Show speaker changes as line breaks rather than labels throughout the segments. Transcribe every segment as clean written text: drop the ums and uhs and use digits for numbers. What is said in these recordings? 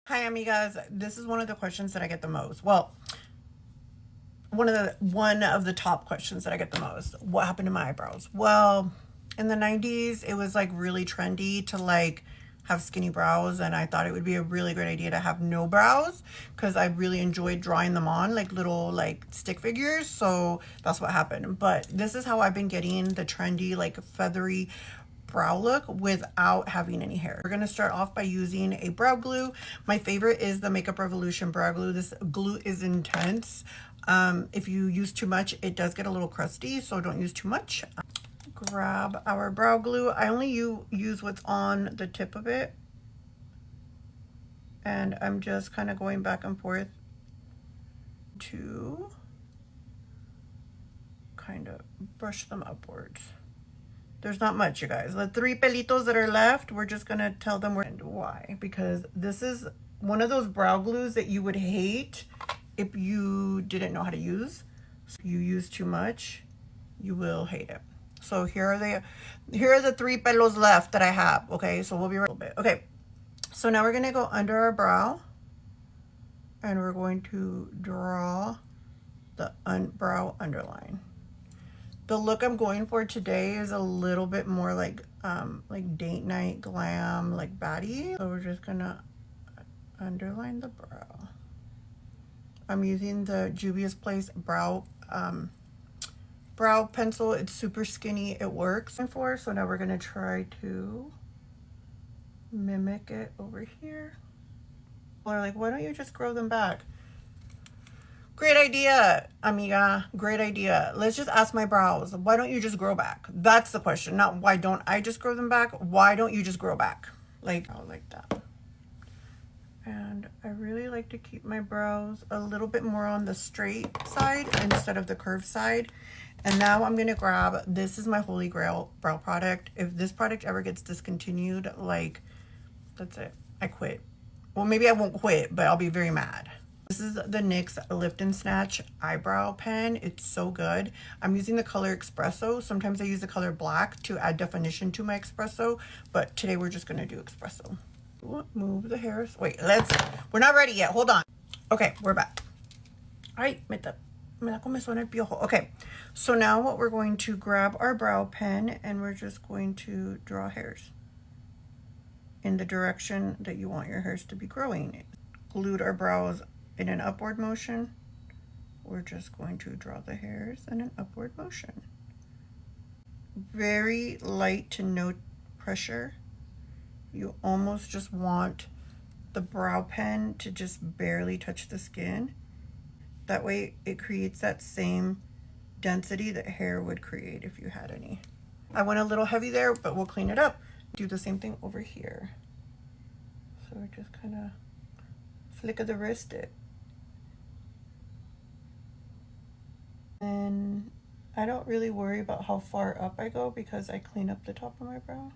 Hi, amigas. This is one of the questions that I get the most. Well, one of the top questions that I get the most. What happened to my eyebrows? Well, in the 90s, it was like really trendy to like have skinny brows, and I thought it would be a really great idea to have no brows because I really enjoyed drawing them on like little like stick figures. So that's what happened. But this is how I've been getting the trendy like feathery brow look without having any hair. We're gonna start off by using a brow glue. My favorite is the Makeup Revolution brow glue. This glue is intense. If you use too much, it does get a little crusty, so don't use too much. Grab our brow glue. I only use what's on the tip of it, and I'm just kind of going back and forth to kind of brush them upwards. There's not much, you guys. The three pelitos that are left, we're just gonna tell them why. Because this is one of those brow glues that you would hate if you didn't know how to use. So if you use too much, you will hate it. So here are the three pelos left that I have. Okay, so we'll be right a little bit. Okay, so now we're gonna go under our brow, and we're going to draw the brow underline. The look I'm going for today is a little bit more like date night glam, like baddie. So we're just gonna underline the brow. I'm using the Juvia's Place brow pencil. It's super skinny. It works. So now we're gonna try to mimic it over here. They're like, why don't you just grow them back? Great idea, amiga. Great idea. Let's just ask my brows. Why don't you just grow back? That's the question. Not why don't I just grow them back? Why don't you just grow back? Like that. And I really like to keep my brows a little bit more on the straight side instead of the curved side. And now I'm going to grab, this is my holy grail brow product. If this product ever gets discontinued, like, that's it. I quit. Well, maybe I won't quit, but I'll be very mad. This is the NYX Lift and Snatch eyebrow pen. It's so good. I'm using the color Espresso. Sometimes I use the color black to add definition to my espresso, but today we're just gonna do espresso. Move the hairs. Wait, we're not ready yet. Hold on. Okay, we're back. Ay, me da comezón el piojo. Okay, so now what we're going to grab our brow pen and we're just going to draw hairs in the direction that you want your hairs to be growing. Glued our brows in an upward motion. We're just going to draw the hairs in an upward motion. Very light to no pressure. You almost just want the brow pen to just barely touch the skin. That way it creates that same density that hair would create if you had any. I went a little heavy there, but we'll clean it up. Do the same thing over here. So we're just kind of flick of the wrist it. And I don't really worry about how far up I go because I clean up the top of my brow.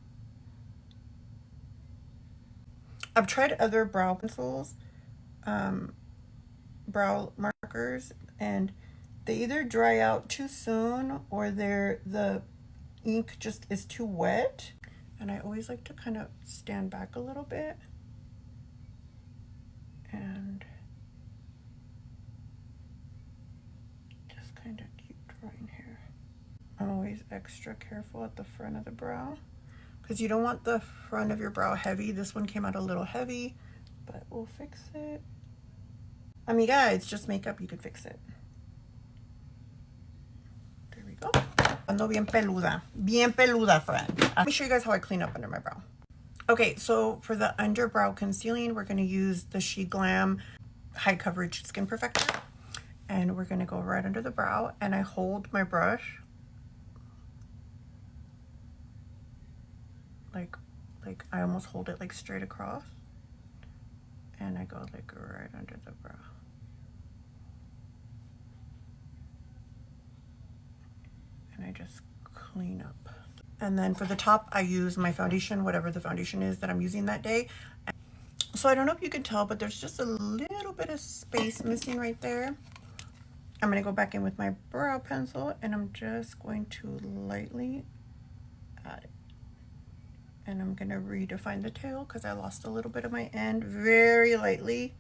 I've tried other brow pencils, brow markers, and they either dry out too soon or the ink just is too wet. And I always like to kind of stand back a little bit and just kind of keep drawing here. I'm always extra careful at the front of the brow because you don't want the front of your brow heavy. This one came out a little heavy, but we'll fix it. Amiga, it's just makeup. You could fix it. There we go. Ando bien peluda, friend. Let me show you guys how I clean up under my brow. Okay, so for the underbrow concealing, we're going to use the SheGlam High Coverage Skin Perfector. And we're going to go right under the brow. And I hold my brush like I almost hold it like straight across. And I go like right under the brow. And I just clean up. And then for the top, I use my foundation, whatever the foundation is that I'm using that day. So I don't know if you can tell, but there's just a little bit of space missing right there. I'm going to go back in with my brow pencil and I'm just going to lightly add it. And I'm gonna redefine the tail because I lost a little bit of my end very lightly.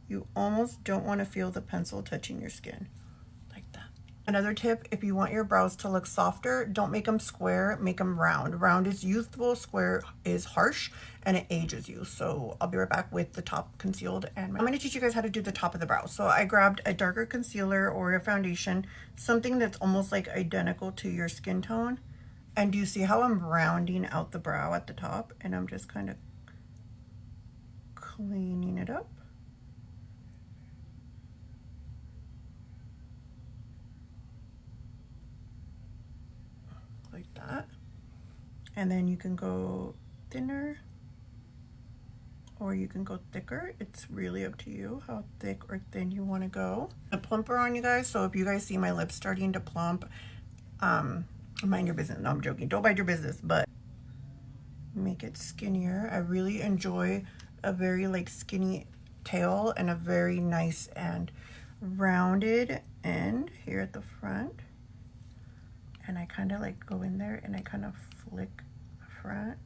You almost don't want to feel the pencil touching your skin like that. Another tip, if you want your brows to look softer, don't make them square, make them round. Round is youthful, square is harsh, and it ages you. So I'll be right back with the top concealed, and I'm going to teach you guys how to do the top of the brow. So I grabbed a darker concealer or a foundation, something that's almost like identical to your skin tone. And do you see how I'm rounding out the brow at the top? And I'm just kind of cleaning it up. Like that. And then you can go thinner or you can go thicker. It's really up to you how thick or thin you want to go. A plumper on you guys, so if you guys see my lips starting to plump, mind your business. No, I'm joking. Don't mind your business, but make it skinnier. I really enjoy a very like skinny tail and a very nice and rounded end here at the front. And I kind of like go in there and I kind of flick the front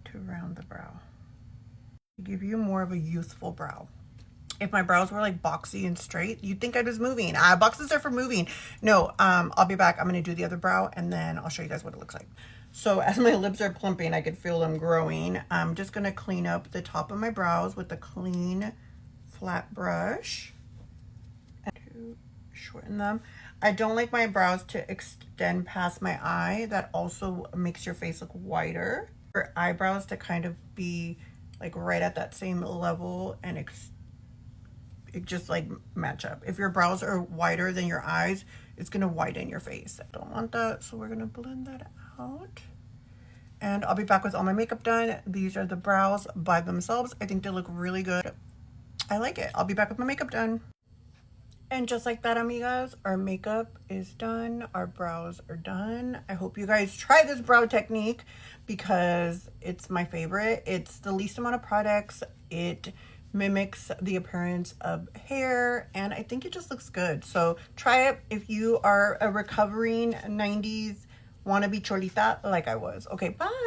to round the brow. Give you more of a youthful brow. If my brows were like boxy and straight, you'd think I was moving. Boxes are for moving. No, I'll be back. I'm gonna do the other brow and then I'll show you guys what it looks like. So as my lips are plumping, I could feel them growing. I'm just gonna clean up the top of my brows with a clean flat brush to shorten them. I don't like my brows to extend past my eye. That also makes your face look wider. Your eyebrows to kind of be like right at that same level and it just like match up. If your brows are wider than your eyes, it's gonna widen your face. I don't want that, so we're gonna blend that out. And I'll be back with all my makeup done. These are the brows by themselves. I think they look really good. I like it. I'll be back with my makeup done. And just like that, amigas, our makeup is done. Our brows are done. I hope you guys try this brow technique because it's my favorite. It's the least amount of products. It mimics the appearance of hair and I think it just looks good. So try it if you are a recovering 90s wannabe cholita like I was. Okay, bye.